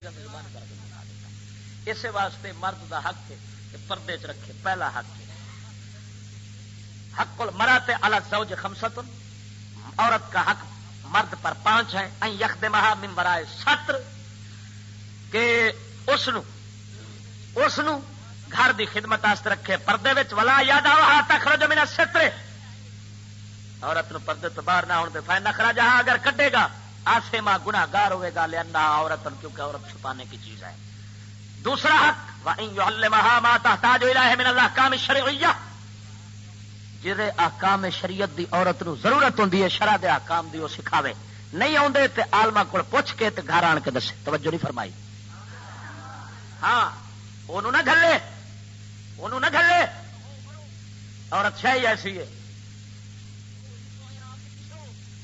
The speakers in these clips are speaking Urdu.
میزبان کر کے بنا دیتا. اسی واسطے مرد دا حق ہے کہ پردے چ رکھے. پہلا حق ہے حق المرأۃ علی الزوج خمسۃ، عورت کا حق مرد پر 5 ہے. ان یخدمھا من ورائے ستر، کہ اس نو گھر دی خدمت واسطے رکھے پردے وچ. ولا یدعھا تخرج من الستر، عورت نو پردے تو باہر نہ ہونے دے. فإن اخرجھا، اگر کڈے گا آسما گناہگار ہوئے گا. لأنھا عورت، کیونکہ عورت چھپانے کی چیز ہے. دوسرا حق وإن يعلمھا ما تحتاج الیہ من الاحکام الشرعیہ، جہے احکام شریعت دی عورت نو ضرورت ہوندی ہے، شرع دے احکام دی وہ سکھاوے. نہیں آوندے تے عالماں کول پوچھ کے تے گھر آن کے دسے. توجہ نہیں فرمائی؟ ہاں انہوں نہ گھلے. عورت شاہی ایسی ہے،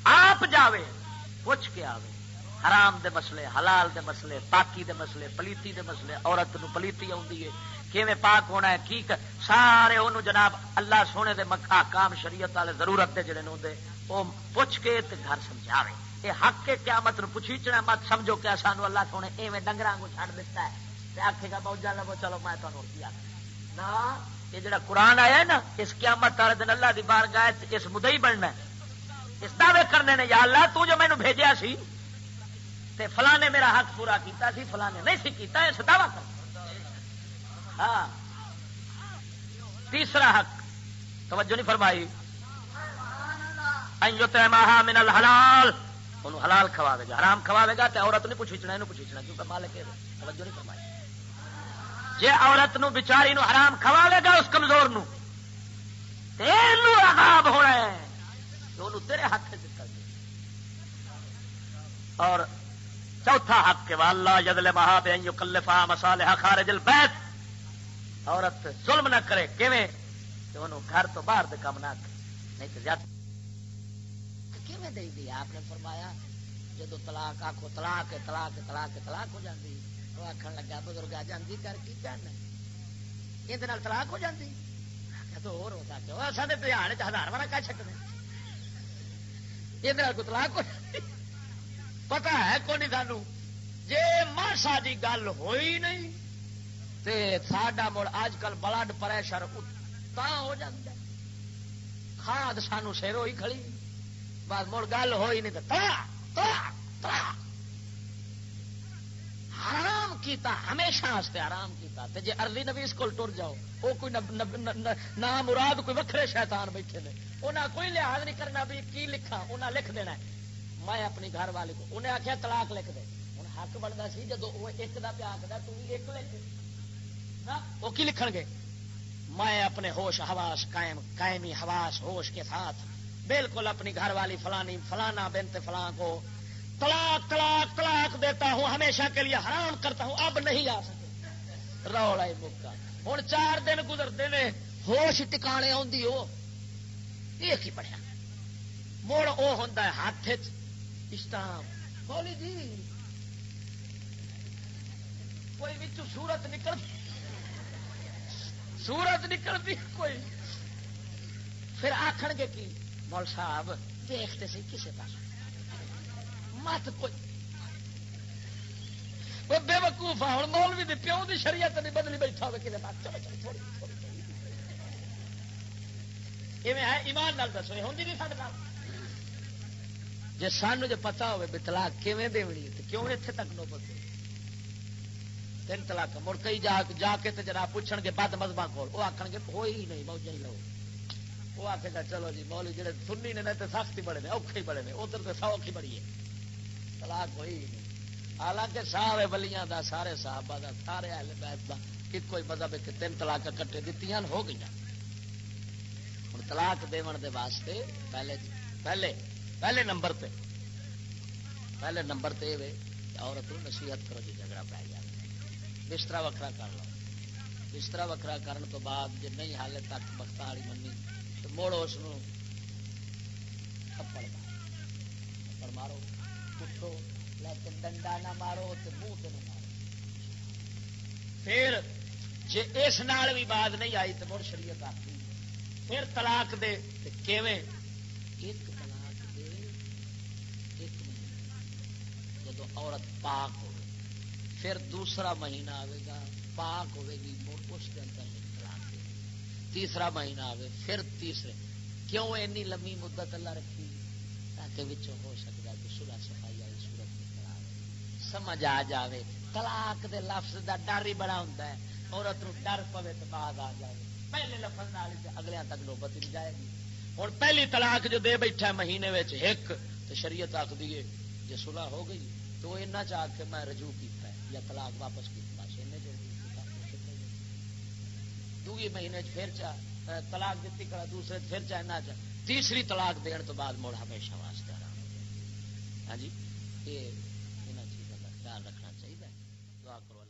آپ جاوے پوچھ کے آوے. حرام دے مسئلے، حلال دے مسئلے، پاکی دے مسئلے، پلیتی دے مسئلے. عورت نو پلیتی آندی ہے، کیویں پاک ہونا ہے، کی سارے انہوں جناب اللہ سونے دے احکام شریعت والے ضرورت دے جڑے نے وہ پوچھ کے تے گھر سمجھاوے. یہ حق کے قیامت نو پوچھیچنا مت سمجھو کہ سانو اللہ سونے ایویں ڈنگراں کو چھڈ دیتا ہے تے آکھے گا موجا لو چلو میں تانوں کی آکھاں. نا یہ جڑا قرآن آیا ہے نا، اس قیامت والے دن اللہ دی بارگاہ اس مدعی بننا ہے، اس دعوے کرنے نے یا اللہ تو جو مینوں بھیجیا سی تے فلاں نے میرا حق پورا کیتا سی، فلاں نے نہیں سی کیتا. اس دعویٰ کر. ہاں تیسرا حق توجہ نہیں فرمائی. ان یطعمھا من الحلال، انہوں حلال کھواوے گا. حرام کھواوے گا تے عورت نہیں پوچھنا، اینوں پوچھنا کیونکہ مالک ہے. توجہ نہیں فرمائی. جے عورت نو بیچاری نو حرام کھواوے گا اس کمزور نو تے اینوں عذاب ہونا ہے کہ انہوں تیرے حق سے کر دے. اور چوتھا حق کہ واللہ یظلمھا بان یکلفھا مصالح خارج البیت، عورت ظلم نہ کرے. کیویں کہ انہوں گھر تو باہر دے کام نہ کرے. نہیں تو زیادہ کیویں دے دی. آپ نے فرمایا جدو طلاق آکھو طلاق ہے، طلاق ہے، طلاق ہے، طلاق ہو جاندی. وہ آکھن لگا بزرگ آ جاندی کر کی جاننا یہ دے نال طلاق ہو جاندی. تو اور ہوتا کہ وہ ساڈے دھیان وچ 1000 وارا کہہ چھڈنے یہ دے نال کوئی طلاق ہو جاندی. پتہ ہے کوئی نہیں سانو. جے ماشا دی گل ہوئی نہیں تے ساڈا مڑ اج کل بلڈ پریشر تا ہو جاتا. کھاد سانو سر ہوئی کھڑی، بس مڑ گل ہوئی نہیں تو حرام کیتا ہمیشہ واسطے حرام کیتا. تے جے ارلی نویس کول ٹر جاؤ وہ کوئی نہ مراد کوئی وکھرے شیطان بیٹھے نے، انہاں کوئی لحاظ نہیں کرنا بھی کی لکھا. انہاں لکھ دینا ہے میں اپنی گھر والی کو. انہیں آخیا طلاق لکھ دے. ہوں حق بنتا سی جدو وہ ایک دا پیا آخر تو بھی ایک لکھ نا. وہ کی لکھن گے میں اپنے ہوش حواس قائمی حواس ہوش کے ساتھ بالکل اپنی گھر والی فلانی فلانا بنت فلاں کو طلاق طلاق طلاق دیتا ہوں، ہمیشہ کے لیے حرام کرتا ہوں، اب نہیں آ سکے. رولا مکا. ہوں 4 دن گزرتے ہیں ہوش ٹکانے آدھی وہ یہ کی پڑھیا مڑ وہ ہوں ہاتھ اسٹام بولی جی کوئی بچ سورت نکلتی کوئی. پھر آخر گے کی مول صاحب دیکھتے سی کسی پاس مت کوئی بے وقوف ہوں مولوی دی پیو دی شریعت نہیں بدلی بیٹھا ہوئے کسی پاس. چلو چلو تھوڑی ایویں ہے. ایمان نال دسو ہوں نہیں سارے نال. جی سانو جو پتا ہوئے بھی طلاق کیویں دینی تو کیوں اتنے تک نوبت 3 طلاق مڑ کئی جا کے جناب پوچھن گے بد مذہباں کول وہ آخر گے ہوئی نہیں موجہ ہی لو. وہ آخے گا چلو جی مولوی جڑے سنی نے تو سخت ہی بڑے نے اوکھے ہی بڑے نے ادھر تو سوکھی بڑی ہے طلاق ہوئی نہیں. حالانکہ سارے ولیاں دا سارے صحابہ دا سارے اہل بیت دا ایک کوئی مذہب ہے کہ 3 طلاق کٹے دتیاں ہو گئی. ہوں طلاق دیون دے واسطے پہلے نمبر تے یہ عورت کو نصیحت کرو جی جھگڑا پی جائے بستر وکھرا کر لو. بستر وکھرا کرن تو بعد جی نہیں حالے تک بخت والی منی تو موڑ اس تھپڑ مارو کٹو لیکن ڈنڈا نہ مارو تو منہ تو نہ مارو. پھر جی اس نال بھی بات نہیں آئی تو مڑ شریعت آتی پھر طلاق دے کیویں ایک طلاق دے 1 مہینے جدو عورت پاک ہو پھر دوسرا مہینہ آئے گا پاک ہوے گی اس کے اندر طلاق دے. تیسرا مہینہ آئے پھر تیسرے. کیوں اینی لمبی مدت اللہ رکھی؟ تاکہ وچوں ہو سکتا کہ صلح صفائی والی صورت نکل آئے، سمجھ آ جاوے. طلاق دے لفظ دا ڈر ہی بڑا ہوتا ہے، عورت نو ڈر پوے تو بعد آ جائے. پہلے لفظ نال اگلے تک نوبت ہی نہیں جائے گی. ہوں پہلی طلاق جو دے بیٹھا مہینے ایک تو شریعت آخ دیے جی صلح ہو گئی تو وہ اینا چاہ کے میں رجوع کیتا ہے یا طلاق واپس کی بس اینے جو دوسری مہینے پھر چاہ طلاق دیتی کرا دوسرے پھر چاہنا چاہ تیسری طلاق دین تو بعد مڑ ہمیشہ واسطے آرام ہو جائے. ہاں جی یہ چیزوں کا خیال رکھنا چاہیے. دعا کرو.